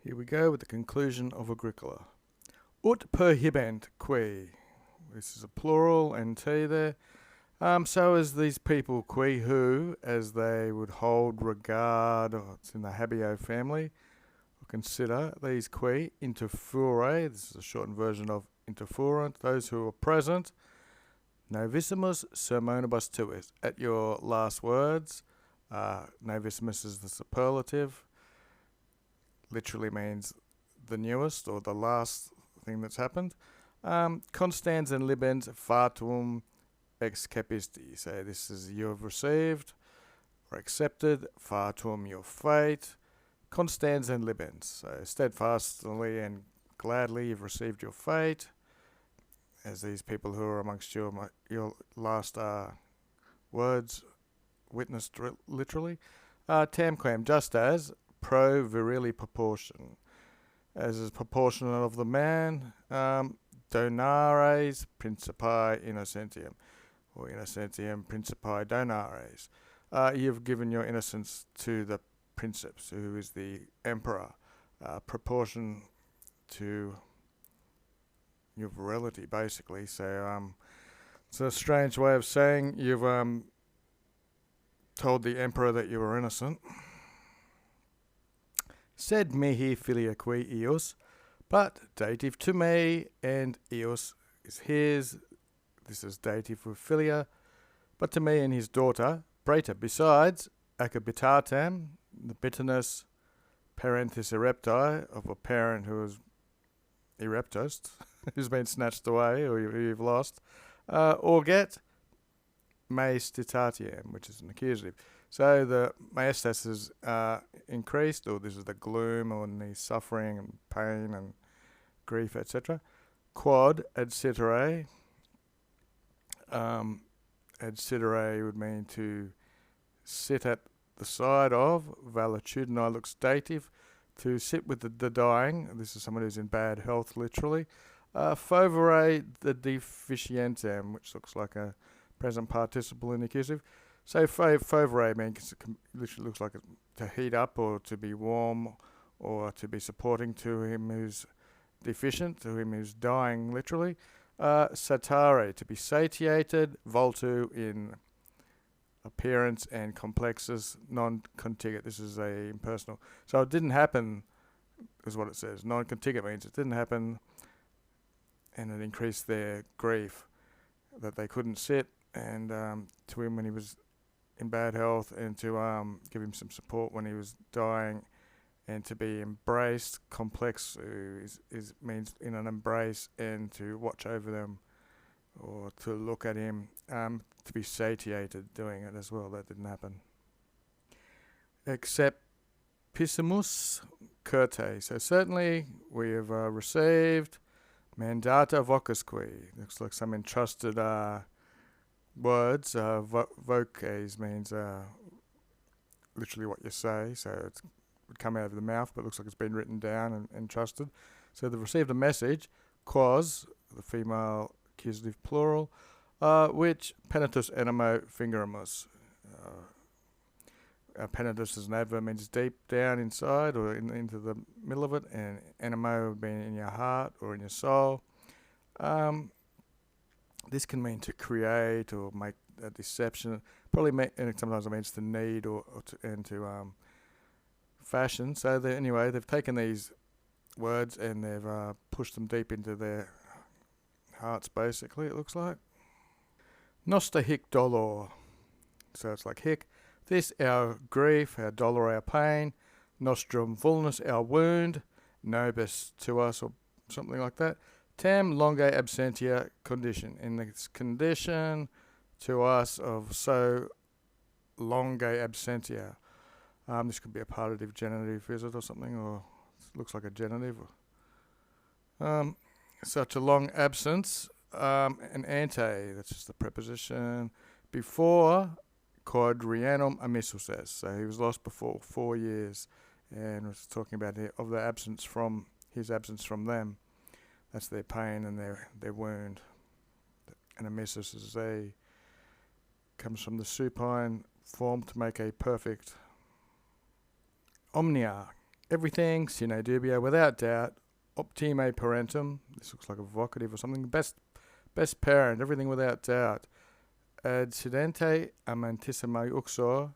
Here we go with the conclusion of Agricola. Ut perhibent qui. This is a plural, nt there. So as these people qui who, as they would hold regard, or it's in the habeo family, or consider these qui interfere. This is a shortened version of interferent. Those who are present. Novissimus sermonibus tuis. At your last words, novissimus is the superlative. Literally means the newest or the last thing that's happened. Constans and libens fatum ex capisti. So this is you have received or accepted. Fatum, your fate. Constans and libens. So steadfastly and gladly you've received your fate. As these people who are amongst your last words witnessed literally. Tamquam, just as pro virili proportion, as is proportionate of the man, donares principi innocentium, or innocentium principi donares. You've given your innocence to the princeps, who is the emperor, proportion to your virility, basically. So it's a strange way of saying you've told the emperor that you were innocent. Sed mihi filia qui eos, but dative to me, and eos is his. This is dative with filia, but to me and his daughter, Breta. Besides, acabitatem, the bitterness, parentis erepti, of a parent who is ereptos, who's been snatched away or you've lost, or get maestitatiam, which is an accusative. So the maestas is increased, or this is the gloom or the suffering and pain and grief, etc. Quod ad cetera. Ad cetera would mean to sit at the side of. Valetudinai looks dative. To sit with the dying. This is someone who's in bad health, literally. Favore the deficientem, which looks like a present participle in the accusative. So favore means literally looks like to heat up or to be warm or to be supporting to him who's deficient, to him who's dying, literally. Satare, to be satiated. Voltu in appearance, and complexus non-contigit. This is a impersonal. So it didn't happen, is what it says. Non-contigit means it didn't happen, and it increased their grief that they couldn't sit, and to him when he was in bad health, and to give him some support when he was dying, and to be embraced. Complex is means in an embrace, and to watch over them or to look at him, to be satiated doing it as well. That didn't happen. Except pissimus curte. So certainly we have received mandata vocusque. Looks like some entrusted words. Voces means literally what you say. So it would come out of the mouth, but it looks like it's been written down and entrusted. So they've received a message. Quos, the female accusative plural, which penitus animo fingeramus. Penitus is an adverb, means deep down inside or into the middle of it, and animo would be in your heart or in your soul. This can mean to create or make a deception. Probably and sometimes it means to need or to fashion. So anyway, they've taken these words and they've pushed them deep into their hearts, basically, it looks like. Noster hic dolor. So it's like hic. This our grief, our dolor, our pain. Nostrum fullness, our wound. Nobis to us, or something like that. Tam longe absentia condition. In this condition to us of so longe absentia. This could be a partitive genitive, is it, or something, or it looks like a genitive. Such a long absence, an ante, that's just the preposition, before quadriennum amissus est. So he was lost before 4 years, and was talking about of the absence from his absence from them. That's their pain and their wound. And amissus is comes from the supine form to make a perfect. Omnia everything, sine dubio, without doubt, optime parentum, this looks like a vocative or something, best parent, everything without doubt, adsidente amantissima uxor,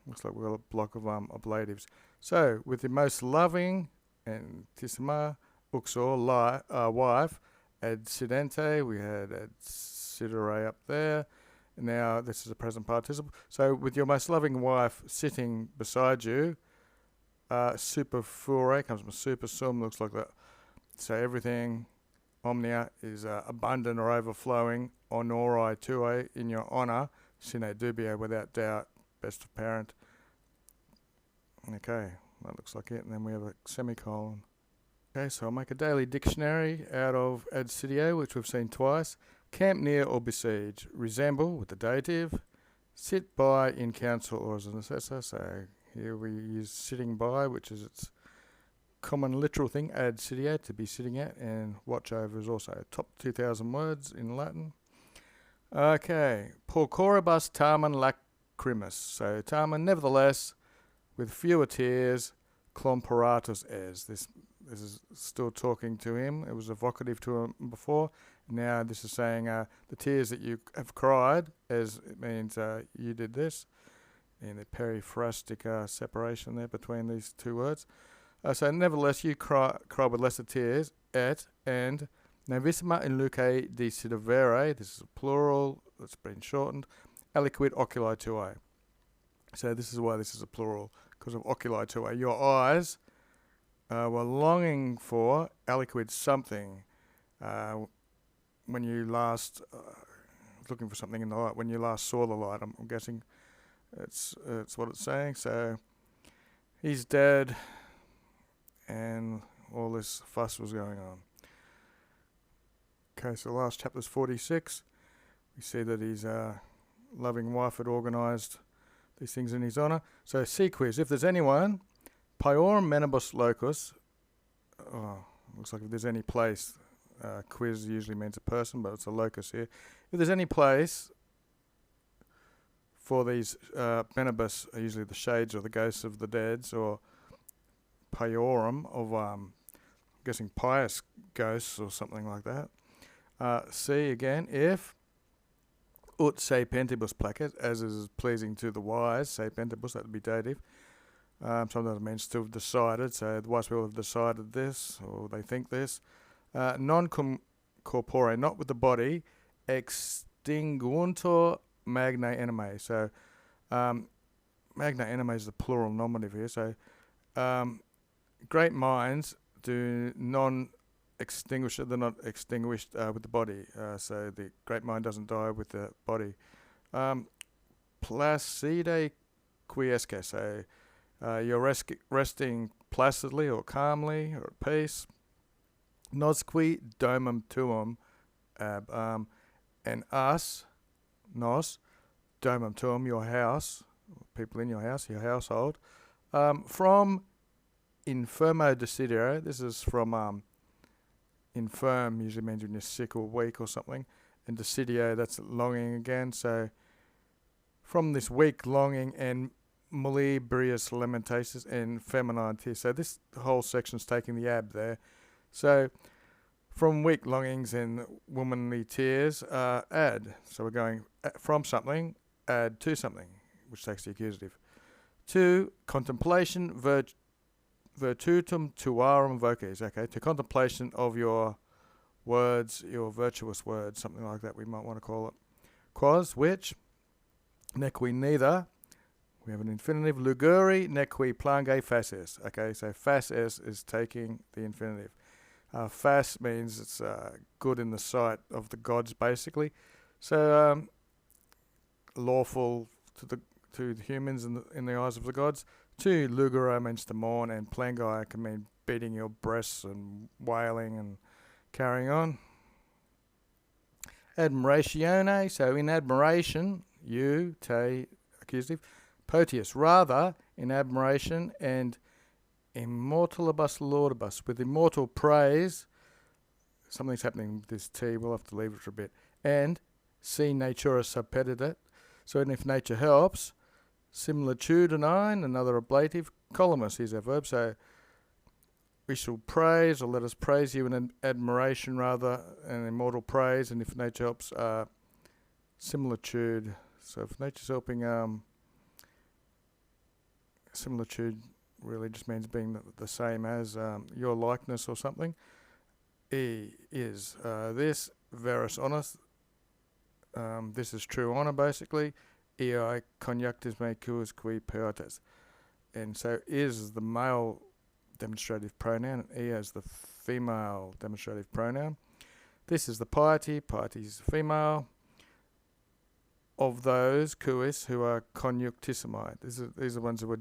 looks like we've got a block of ablatives. So, with the most loving antissima uxor, wife, adsidente, we had adsidere up there. Now this is a present participle. So with your most loving wife sitting beside you, super fure comes from super sum, looks like that. So everything omnia is abundant or overflowing, honorai tue, in your honour, sine dubio, without doubt, best of parent. Okay, that looks like it. And then we have a semicolon. Okay, so I'll make a daily dictionary out of adsidio, which we've seen twice. Camp near or besiege, resemble with the dative, sit by in council or as an assessor. So here we use sitting by, which is its common literal thing, adsidio, to be sitting at, and watch over is also top 2,000 words in Latin. Okay, porcoribus tamen lacrimus. So tamen, nevertheless, with fewer tears, clomperatus es. This is still talking to him. It was a vocative to him before. Now this is saying the tears that you have cried, as it means you did this, in the periphrastic separation there between these two words. So nevertheless you cry with lesser tears, et, and novissima in luce desidevere, this is a plural that's been shortened, aliquid oculi tuae. So this is why this is a plural, because of oculi tuae. Your eyes were longing for aliquid something when you last looking for something in the light, when you last saw the light. I'm guessing it's what it's saying. So he's dead, and all this fuss was going on. Okay, so the last chapter is 46. We see that his loving wife had organised these things in his honour. So C quiz, if there's anyone, Piorum menibus locus, looks like if there's any place, quiz usually means a person, but it's a locus here. If there's any place for these menibus, are usually the shades or the ghosts of the dead, or Piorum of, I'm guessing pious ghosts or something like that. C again, if ut se pentibus placet, as is pleasing to the wise, se pentibus, that would be dative. Sometimes it means to have decided, so the wise people have decided this, or they think this. Non corpore, not with the body, extinguuntur magna anime. So magna anime is the plural nominative here. So great minds do non-extinguish, they're not extinguished with the body. So the great mind doesn't die with the body. Placide quiesce, so you're resting placidly or calmly or at peace. Nosqui domum tuum ab, and us, nos, domum tuum, your house, people in your house, your household, from infirmo desiderio. This is from infirm, usually means when you're sick or weak or something, and desidio, that's longing again. So from this weak longing and muliebrious lamentations and feminine tears. So this whole section's taking the ab there. So from weak longings and womanly tears, add. So we're going from something, add to something, which takes the accusative. To contemplation, virtutum tuarum voces. Okay, to contemplation of your words, your virtuous words, something like that we might want to call it. Quas, which, nequi neither. We have an infinitive, luguri nequi plange faces. Okay, so faces is taking the infinitive. Fas means it's good in the sight of the gods, basically. So lawful to the humans in the eyes of the gods. To luguro means to mourn, and plangai can mean beating your breasts and wailing and carrying on. Admiratione, so in admiration, you, te, accusative. Potius, rather in admiration, and immortalibus laudibus, with immortal praise. Something's happening with this T, we'll have to leave it for a bit. And si natura subpeditat, so if nature helps. Similitudinine, another ablative, Colomus, here's our verb. So we shall praise, or let us praise you in admiration rather, and immortal praise. And if nature helps, similitude. So if nature's helping, similitude really just means being the same as your likeness or something. E is this, verus honest. This is true honour, basically. Ei conjunctus me cuis qui pietas. And so is the male demonstrative pronoun, and e as the female demonstrative pronoun. This is the piety. Piety is female. Of those cuis who are conjunctissimi. These are the ones who were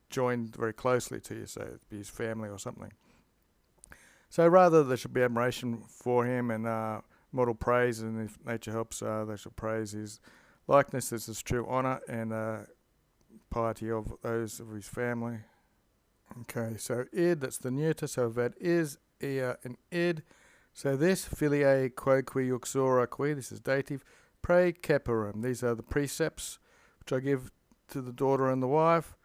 joined very closely to you, so it'd be his family or something. So rather there should be admiration for him and mortal praise, and if nature helps, they shall praise his likeness. This is true honour and piety of those of his family. Okay, so id, that's the neuter, so we've had is, ea, and id. So this, filiae quo qui uxora qui, this is dative. Praecepurum, these are the precepts which I give to the daughter and the wife.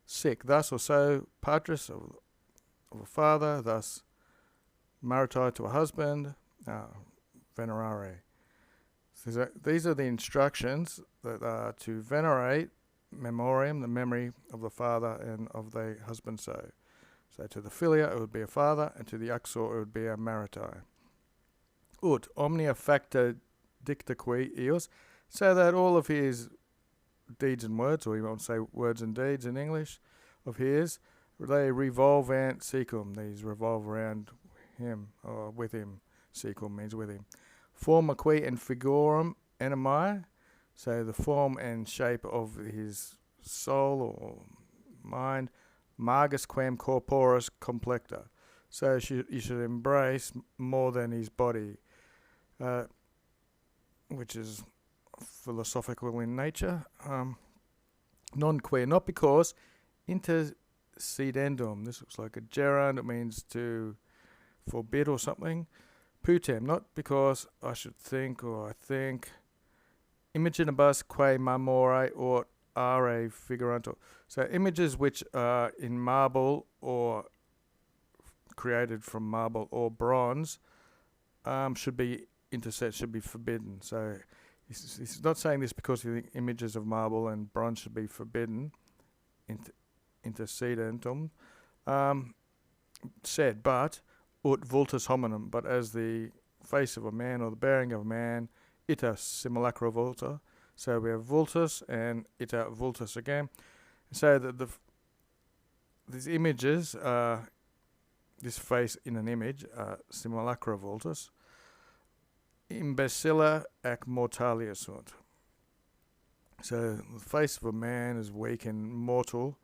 Sic, thus or so, patris, of a father, thus maritae, to a husband, venerare. So these are the instructions that are to venerate memoriam, the memory of the father and of the husband. So to the filia it would be a father, and to the uxor it would be a maritae. Ut omnia facta dicta qui eos, so that all of his deeds and words, or you might say words and deeds in English, of his, they revolve ant secum, these revolve around him, or with him. Secum means with him. Forma qui and figurum animi, so the form and shape of his soul or mind. Magus quam corporis complecta, so you should embrace more than his body, which is philosophical in nature. Non queer, not because. Intercedendum, this looks like a gerund, it means to forbid or something. Putem, not because I should think or I think. Imaginibus quae marmore or are figurantur, so images which are in marble or created from marble or bronze should be should be forbidden. So he's not saying this because you think images of marble and bronze should be forbidden. Intercedentum said, but ut vultus hominum, but as the face of a man or the bearing of a man, ita simulacra vulta. So we have vultus and ita vultus again. So that these images, this face in an image, simulacra vultus. Imbecilla ac mortalia sunt. So the face of a man is weak and mortal.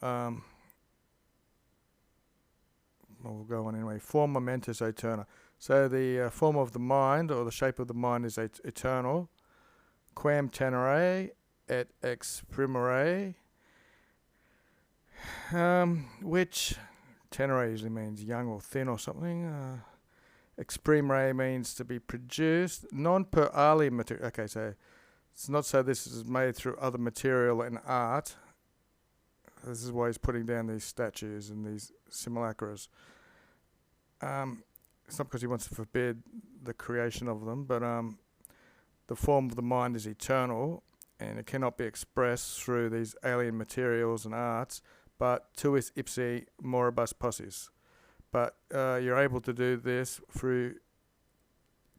We'll go on anyway. Forma mentis aeterna. So the form of the mind, or the shape of the mind, is eternal. Quam tenere et exprimere, which tenere usually means young or thin or something. Exprimere means to be produced. Non per ali material. Okay, so it's not so this is made through other material and art. This is why he's putting down these statues and these simulacras. It's not because he wants to forbid the creation of them, but the form of the mind is eternal, and it cannot be expressed through these alien materials and arts, but tuis ipsi moribus possis. But you're able to do this through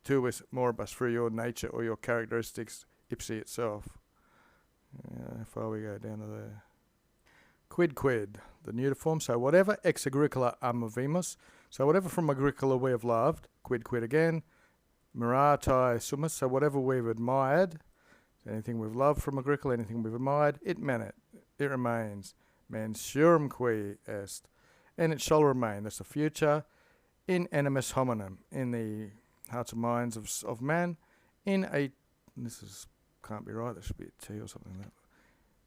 tuis moribus, through your nature or your characteristics, ipsi itself. How far we go down to there. Quid, the neuter form. So whatever ex Agricola amovimus, so whatever from Agricola we have loved, quid again. Miratae sumus, so whatever we've admired, anything we've loved from Agricola, anything we've admired, it manet, it remains. Mensurum qui est, and it shall remain. That's the future. In animus hominum, in the hearts and minds of man. Can't be right, that should be a T or something like that.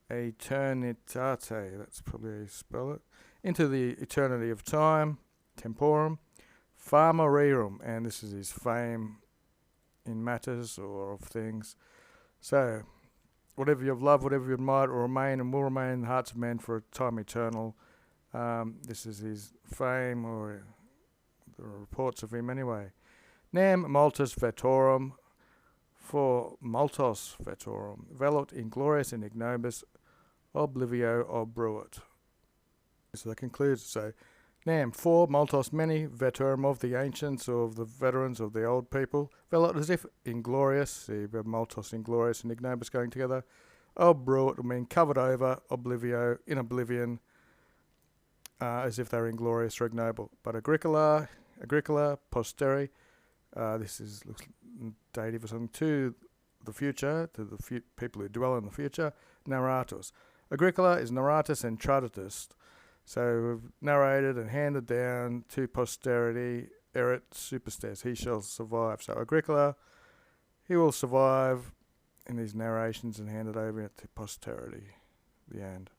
Eternitate, that's probably how you spell it. Into the eternity of time, temporum. Fama rerum, and this is his fame in matters or of things. So, whatever you've loved, whatever you admired, will remain and will remain in the hearts of men for a time eternal. This is his fame, or the reports of him anyway. Nam multus veterum, for multos veterum, velut inglorious in ignobis, oblivio obruit. So that concludes. So, Nam, for multos many veterum of the ancients, or of the veterans of the old people, velut as if inglorious, see, multos inglorious and ignobis going together, obruit will mean covered over, oblivio, in oblivion, as if they were inglorious or ignoble. But Agricola, posteri, this looks dative or something, to the future, to the people who dwell in the future, narratus. Agricola is narratus and traditus. So we've narrated and handed down to posterity, erit superstes, he shall survive. So Agricola, he will survive in these narrations and hand it over to posterity. The end.